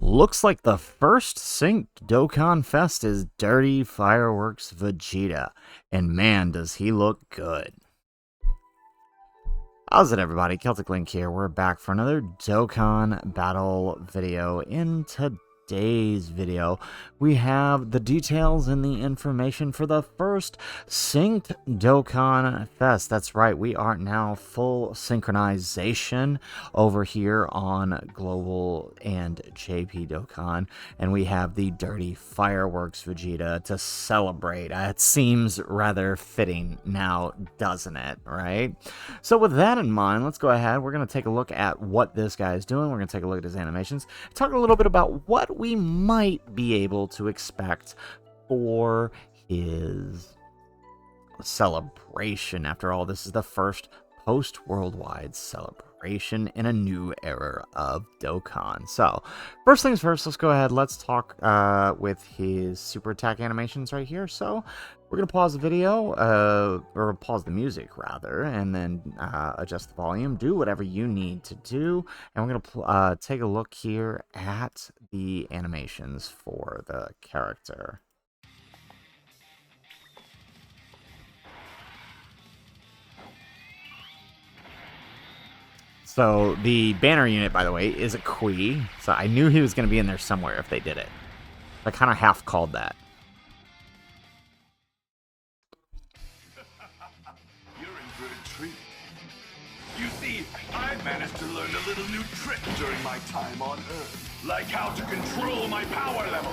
Looks like the first synced Dokkan Fest is Dirty Fireworks Vegeta, and man, does he look good. How's it, everybody? Celtic Link here. We're back for another Dokkan battle video. In today's video, we have the details and the information for the first synced Dokkan Fest. That's right, we are now full synchronization over here on Global and JP Dokkan, and we have the Dirty Fireworks Vegeta to celebrate. It seems rather fitting now, doesn't it, right? So with that in mind, let's go ahead. We're going to take a look at what this guy is doing. We're going to take a look at his animations, talk a little bit about what we might be able to expect for his celebration. After all, this is the first post-worldwide celebration in a new era of Dokkan. So, first things first, let's go ahead. Let's talk with his super attack animations right here. So, we're going to pause the video, or pause the music, rather, and then adjust the volume. Do whatever you need to do. And we're going to take a look here at the animations for the character. So, the banner unit, by the way, is a Kui. So, I knew he was going to be in there somewhere if they did it. I kind of half called that. You see, I managed to learn a little new trick during my time on Earth, like how to control my power level.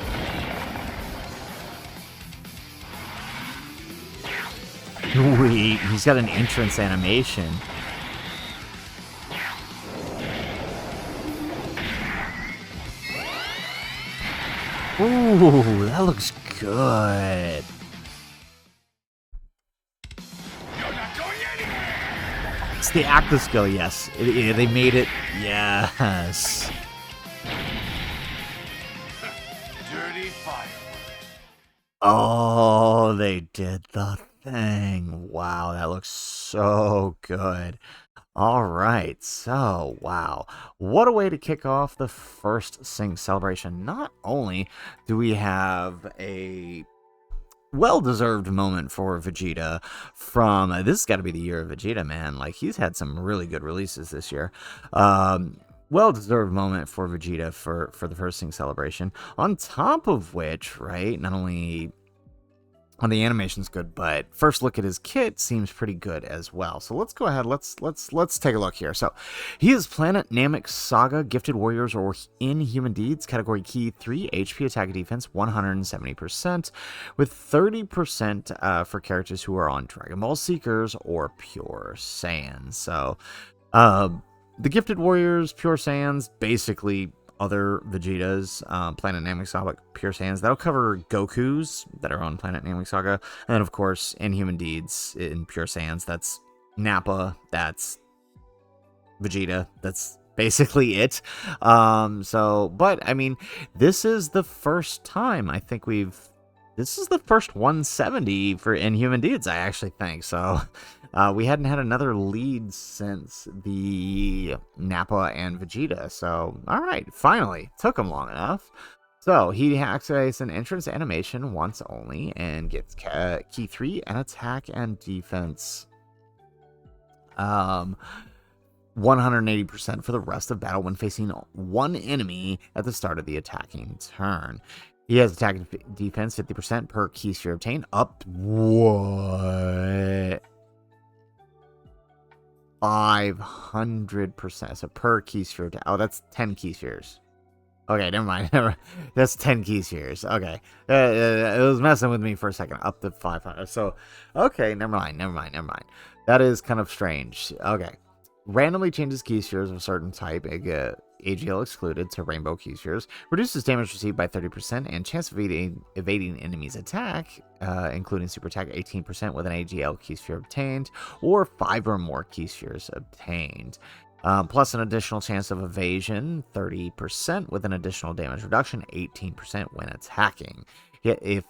Wait, he's got an entrance animation. Ooh, that looks good. It's the active skill, yes. They made it, yes. Dirty fire. Oh, they did the thing. Wow, that looks so good. All right, so, wow. What a way to kick off the first Sync celebration. Not only do we have a well-deserved moment for Vegeta from, this has got to be the year of Vegeta, man. Like, he's had some really good releases this year. Well-deserved moment for Vegeta for the first Sync celebration. On top of which, right, not only on the animation's good, but first look at his kit seems pretty good as well. So let's go ahead. Let's take a look here. So he is Planet Namek Saga, Gifted Warriors, or Inhuman Deeds, category key 3, HP attack defense 170%, with 30% for characters who are on Dragon Ball Seekers or Pure Saiyans. So the Gifted Warriors, Pure Saiyans, basically other Vegetas, Planet Namek Saga, Pure Saiyans. That'll cover Gokus that are on Planet Namek Saga. And then, of course, Inhuman Deeds in Pure Saiyans. That's Nappa. That's Vegeta. That's basically it. But, I mean, this is the first time I think this is the first 170 for Inhuman Deeds, I actually think. So, we hadn't had another lead since the Nappa and Vegeta. So, all right, finally. Took him long enough. So, he activates an entrance animation once only and gets key 3 and attack and defense 180% for the rest of battle when facing one enemy at the start of the attacking turn. He has attack and defense 50% per key sphere obtained. Up what? 500%. So per key sphere. Oh, that's 10 key spheres. Okay, never mind. That's 10 key spheres. Okay. It was messing with me for a second. Up to 500. So, okay, never mind. That is kind of strange. Okay. Randomly changes key spheres of a certain type, AGL excluded, to rainbow key spheres. Reduces damage received by 30% and chance of evading enemies' attack, including super attack, 18% with an AGL key sphere obtained, or 5 or more key spheres obtained. Plus an additional chance of evasion, 30%, with an additional damage reduction, 18% when attacking. If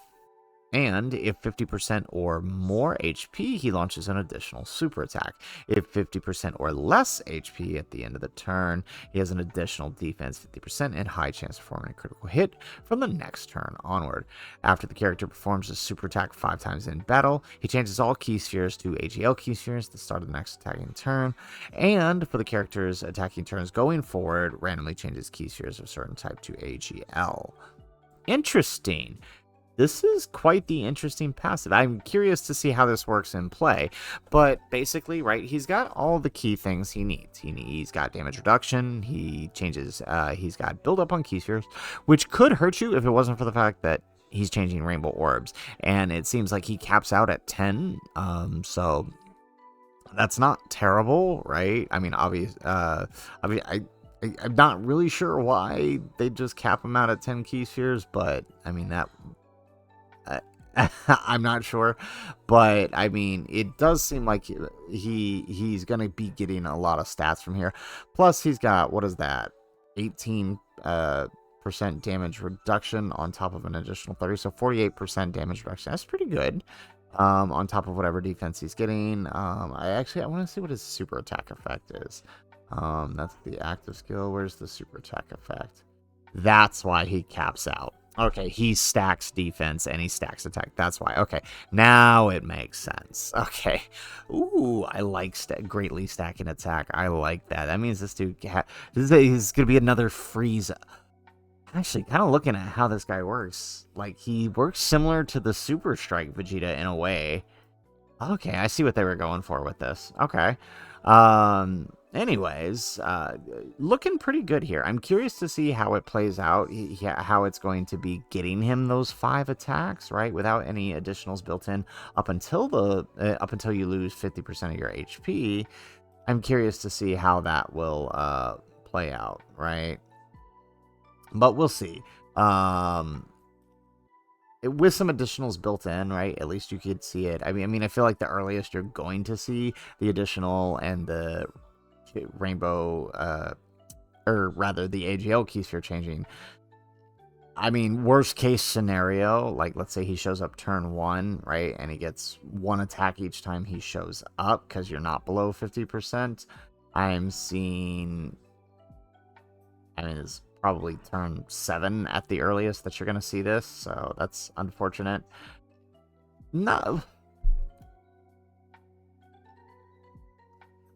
And if 50% or more HP, he launches an additional super attack. If 50% or less HP at the end of the turn, he has an additional defense 50% and high chance of forming a critical hit from the next turn onward. After the character performs a super attack 5 times in battle, he changes all key spheres to AGL key spheres at the start of the next attacking turn. And for the character's attacking turns going forward, randomly changes key spheres of a certain type to AGL. Interesting. This is quite the interesting passive. I'm curious to see how this works in play, but basically, right, he's got all the key things he needs. He's got damage reduction, he changes, he's got build up on key spheres, which could hurt you if it wasn't for the fact that he's changing rainbow orbs, and it seems like he caps out at 10, so that's not terrible, right? I mean, I'm not really sure why they just cap him out at 10 key spheres, but I mean, that I'm not sure, but I mean, it does seem like he's gonna be getting a lot of stats from here. Plus, he's got, what is that, 18% damage reduction on top of an additional 30, so 48% damage reduction. That's pretty good. On top of whatever defense he's getting. I want to see what his super attack effect is. That's the active skill. Where's the super attack effect? That's why he caps out. Okay, he stacks defense and he stacks attack. That's why. Okay, now it makes sense. Okay. Ooh, I like greatly stacking attack. I like that. That means this dude this is going to be another freeze. Actually, kind of looking at how this guy works. Like, he works similar to the Super Strike Vegeta in a way. Okay, I see what they were going for with this. Okay. Anyways, looking pretty good here. I'm curious to see how it plays out, how it's going to be getting him those 5 attacks, right, without any additionals built in up until you lose 50% of your HP. I'm curious to see how that will play out, right? But we'll see. With some additionals built in, right? At least you could see it. I mean, I feel like the earliest you're going to see the additional and the rainbow, or rather the AGL key sphere changing. I mean, worst case scenario, like let's say he shows up turn 1, right? And he gets 1 attack each time he shows up because you're not below 50%. I'm seeing, I mean, it's probably turn 7 at the earliest that you're going to see this, so that's unfortunate. No.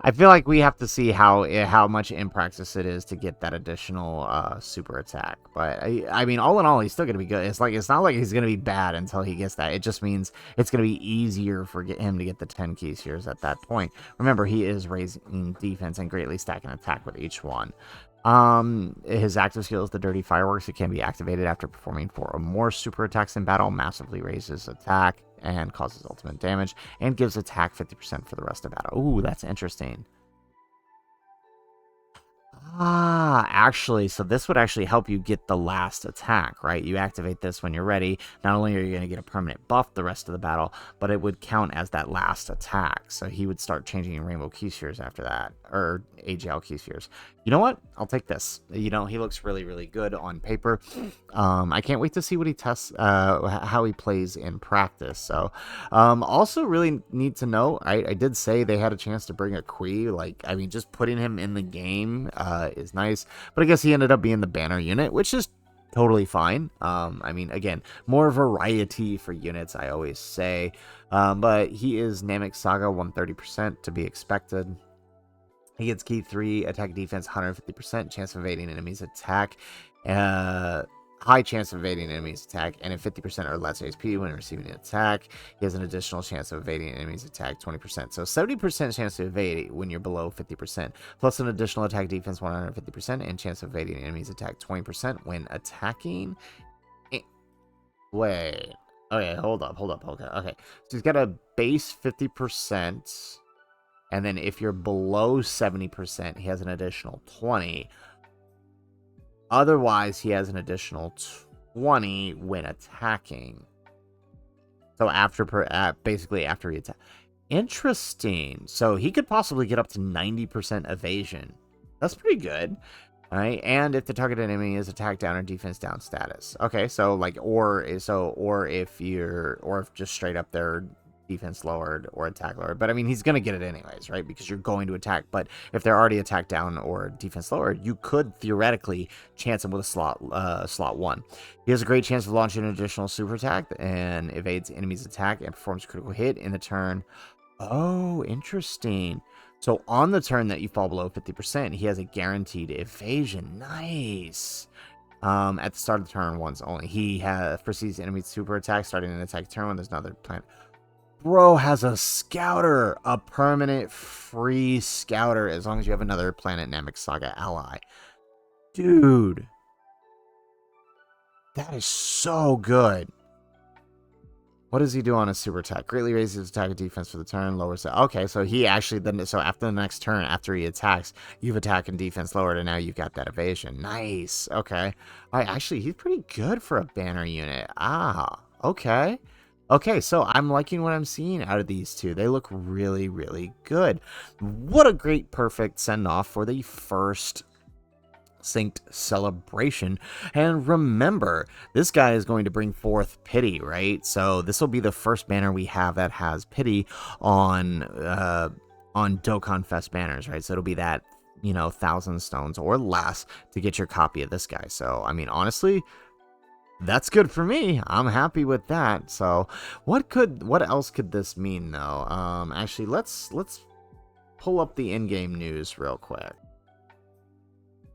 I feel like we have to see how much in practice it is to get that additional super attack. But I mean, all in all, he's still gonna be good. It's not like he's gonna be bad until he gets that. It just means it's gonna be easier for him to get the 10 key spheres at that point. Remember, he is raising defense and greatly stacking attack with each one. His active skill is the Dirty Fireworks. It can be activated after performing 4 or more super attacks in battle. Massively raises attack and causes ultimate damage, and gives attack 50% for the rest of battle. Ooh, that's interesting. Actually, so this would actually help you get the last attack, right? You activate this when you're ready. Not only are you going to get a permanent buff the rest of the battle, but it would count as that last attack. So he would start changing rainbow key spheres after that, or AGL key spheres. You know what? I'll take this. You know, he looks really, really good on paper. I can't wait to see what he tests, how he plays in practice. So, also really need to know, I did say they had a chance to bring a Kui. Like, I mean, just putting him in the game is nice. But I guess he ended up being the banner unit, which is totally fine. I mean, again, more variety for units, I always say. But he is Namek Saga 130% to be expected. He gets key 3, attack defense 150%, chance of evading enemies attack, high chance of evading enemies attack, and at 50% or less HP when receiving an attack. He has an additional chance of evading enemies attack 20%. So 70% chance to evade when you're below 50%, plus an additional attack defense 150%, and chance of evading enemies attack 20% when attacking. Wait. Okay, hold up. Okay. So he's got a base 50%. And then if you're below 70%, he has an additional 20. Otherwise, he has an additional 20 when attacking. So basically after he attacks. Interesting. So he could possibly get up to 90% evasion. That's pretty good. All right, and if the target enemy is attack down or defense down status. Okay, so like or if just straight up their defense lowered or attack lowered. But I mean, he's gonna get it anyways, right? Because you're going to attack. But if they're already attack down or defense lowered, you could theoretically chance him with a slot 1. He has a great chance of launching an additional super attack and evades enemy's attack and performs a critical hit in the turn. Oh, interesting. So on the turn that you fall below 50%, he has a guaranteed evasion. Nice. At the start of the turn once only. He foresees enemy super attack starting an attack turn when there's another planet. Bro has a scouter, a permanent free scouter, as long as you have another Planet Namek Saga ally. Dude. That is so good. What does he do on a super attack? Greatly raises his attack and defense for the turn, lowers it. Okay, so he actually then, so after the next turn, after he attacks, you've attack and defense lowered, and now you've got that evasion. Nice. Okay. All right, actually, he's pretty good for a banner unit. Ah, okay. Okay, so I'm liking what I'm seeing out of these two. They look really, really good. What a great, perfect send-off for the first synced celebration. And remember, this guy is going to bring forth pity, right? So this will be the first banner we have that has pity on Dokkan Fest banners, right? So it'll be that, 1,000 stones or less to get your copy of this guy. So I mean, honestly, that's good for me. I'm happy with that. So what else could this mean though? Actually, let's pull up the in-game news real quick.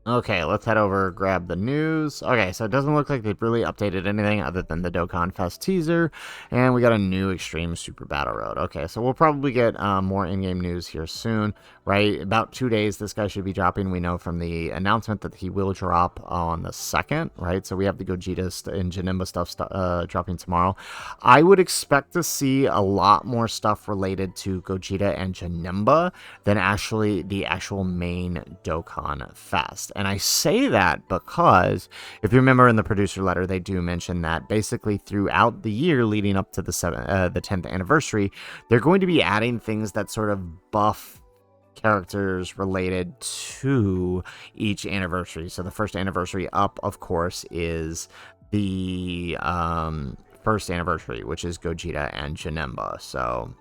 Okay, let's head over, grab the news. Okay, so it doesn't look like they've really updated anything other than the Dokkan Fest teaser, and we got a new Extreme Super Battle Road. Okay, so we'll probably get more in-game news here soon, right? About 2 days, this guy should be dropping. We know from the announcement that he will drop on the 2nd, right? So we have the Gogeta and Janemba stuff dropping tomorrow. I would expect to see a lot more stuff related to Gogeta and Janemba than actually the actual main Dokkan Fest. And I say that because, if you remember in the producer letter, they do mention that basically throughout the year leading up to the 10th anniversary, they're going to be adding things that sort of buff characters related to each anniversary. So the first anniversary up, of course, is the first anniversary, which is Gogeta and Janemba. So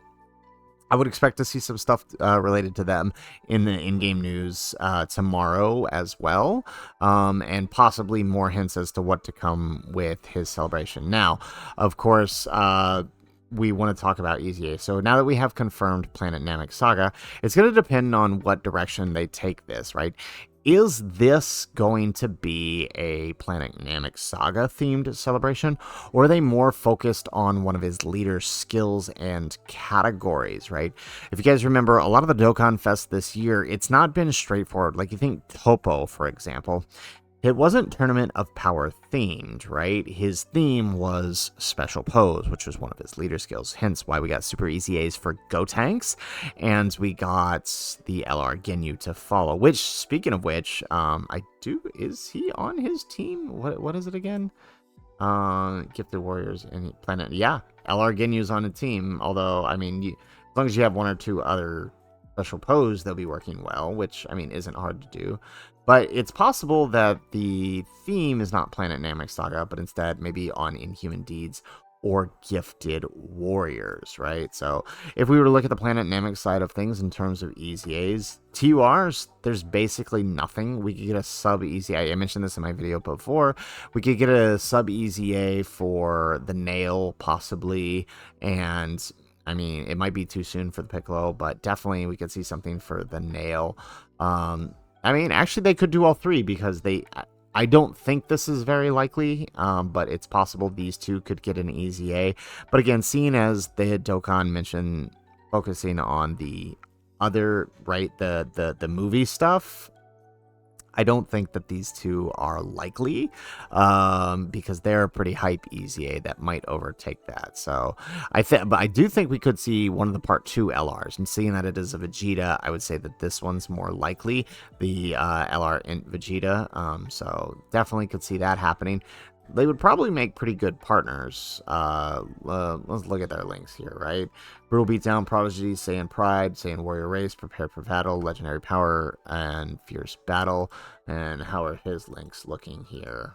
I would expect to see some stuff related to them in the in-game news tomorrow as well, and possibly more hints as to what to come with his celebration. Now, of course, we want to talk about EZA. So now that we have confirmed Planet Namek Saga, it's going to depend on what direction they take this, right? Is this going to be a Planet Namek Saga themed celebration, or are they more focused on one of his leader skills and categories, right? If you guys remember, a lot of the Dokkan Fest this year, it's not been straightforward. Like you think Topo, for example, it wasn't Tournament of Power themed, right? His theme was Special Pose, which was one of his leader skills, hence why we got Super Easy A's for Gotenks, and we got the LR Ginyu to follow, which, speaking of which, is he on his team? What is it again? Gifted Warriors and Planet, yeah, LR Ginyu's on the team, although, I mean, as long as you have one or two other Special Pose, they'll be working well, which, I mean, isn't hard to do. But it's possible that the theme is not Planet Namek Saga, but instead maybe on Inhuman Deeds or Gifted Warriors, right? So if we were to look at the Planet Namek side of things in terms of EZAs, TURs, there's basically nothing. We could get a sub EZA. I mentioned this in my video before. We could get a sub EZA for the Nail, possibly, and I mean, it might be too soon for the Piccolo, but definitely we could see something for the Nail. I mean, actually, they could do all three because I don't think this is very likely, but it's possible these two could get an EZA. But again, seeing as they had Dokkan mentioned focusing on the other, right, the movie stuff, I don't think that these two are likely, because they're a pretty hype EZA that might overtake that. So but I do think we could see one of the Part 2 LRs, and seeing that it is a Vegeta, I would say that this one's more likely, the LR in Vegeta. So definitely could see that happening. they would probably make pretty good partners. Let's look at their links here, right? Brutal Beatdown, Prodigy, Saiyan Pride, Saiyan Warrior Race, Prepare for Battle, Legendary Power, and Fierce Battle. And how are his links looking here?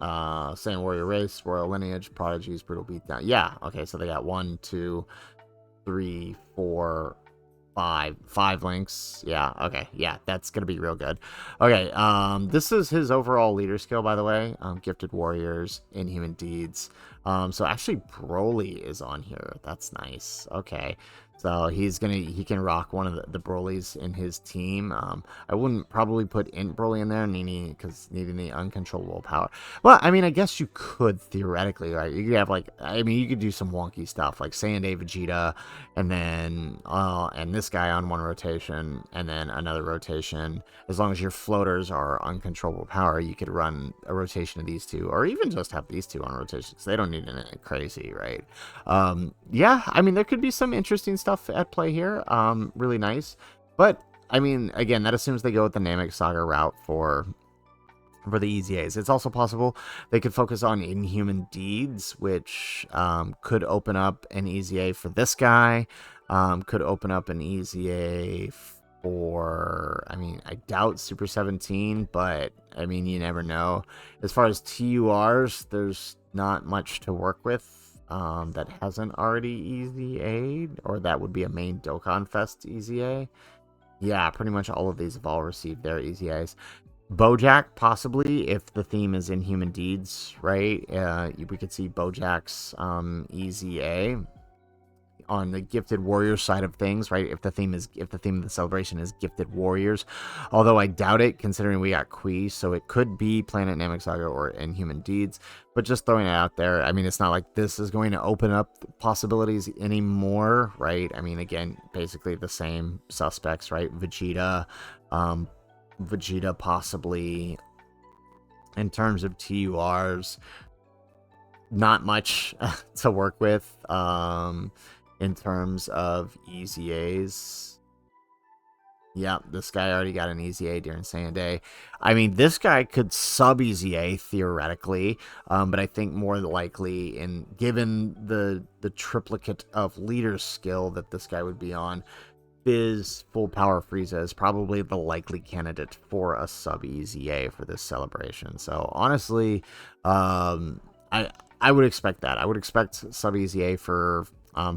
Saiyan Warrior Race, Royal Lineage, Prodigies, Brutal Beatdown. Yeah, okay, so they got 1, 2, 3, 4, five links. Yeah, okay, yeah, that's gonna be real good. Okay, this is his overall leader skill, by the way. Gifted Warriors, Inhuman Deeds. So actually Broly is on here. That's nice. Okay, so he can rock one of the Brolys in his team. I wouldn't probably put Broly in there, needing the uncontrollable power. Well, I mean, I guess you could theoretically, right? You could have you could do some wonky stuff like Saiyan Vegeta, and then and this guy on one rotation, and then another rotation. As long as your floaters are uncontrollable power, you could run a rotation of these two, or even just have these two on rotations. They don't need anything crazy, right? Yeah, I mean, there could be some interesting stuff at play here. Really nice, but I mean, again, that assumes they go with the Namek Saga route for the EZAs. It's also possible they could focus on Inhuman Deeds, which could open up an EZA for this guy. Could open up an EZA for, I mean, I doubt Super 17, but I mean, you never know. As far as TURs, there's not much to work with that hasn't already EZA'd, or that would be a main Dokkan Fest EZA. Yeah, pretty much all of these have all received their EZAs. Bojack, possibly, if the theme is Inhuman Deeds, right? We could see Bojack's EZA on the Gifted Warriors side of things, right? If the theme of the celebration is Gifted Warriors, although I doubt it, considering we got Kui, so it could be Planet Namek Saga or Inhuman Deeds. But just throwing it out there, I mean, it's not like this is going to open up possibilities anymore, right? I mean, again, basically the same suspects, right? Vegeta possibly. In terms of TURs, not much to work with. In terms of EZAs, yeah, this guy already got an EZA during Saiyan Day. I mean, this guy could sub EZA theoretically, but I think more likely, given the triplicate of leader skill that this guy would be on, Fizz Full Power Frieza is probably the likely candidate for a sub EZA for this celebration. So honestly, I would expect that. I would expect sub EZA for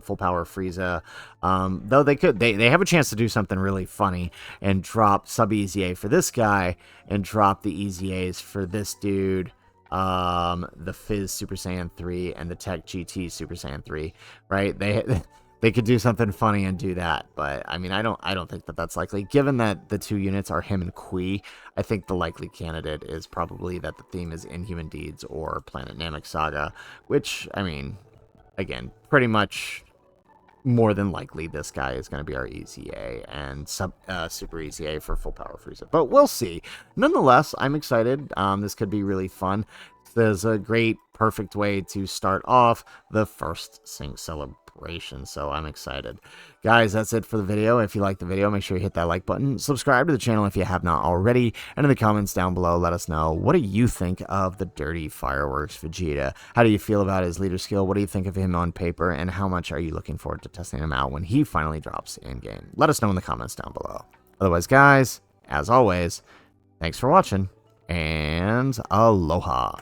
Full Power Frieza, though they have a chance to do something really funny and drop sub EZA for this guy and drop the EZAs for this dude, the Fizz Super Saiyan 3 and the Tech GT Super Saiyan 3, right? They could do something funny and do that, but I mean, I don't think that that's likely. Given that the two units are him and Kui, I think the likely candidate is probably that the theme is Inhuman Deeds or Planet Namek Saga, which, I mean, again, pretty much more than likely this guy is going to be our EZA and Super EZA for Full Power Frieza. But we'll see. Nonetheless, I'm excited. This could be really fun. There's a great, perfect way to start off the first Sync celebration, so I'm excited. Guys, that's it for the video. If you liked the video, make sure you hit that like button. Subscribe to the channel if you have not already. And in the comments down below, let us know, what do you think of the Dirty Fireworks Vegeta? How do you feel about his leader skill? What do you think of him on paper? And how much are you looking forward to testing him out when he finally drops in-game? Let us know in the comments down below. Otherwise, guys, as always, thanks for watching, and aloha.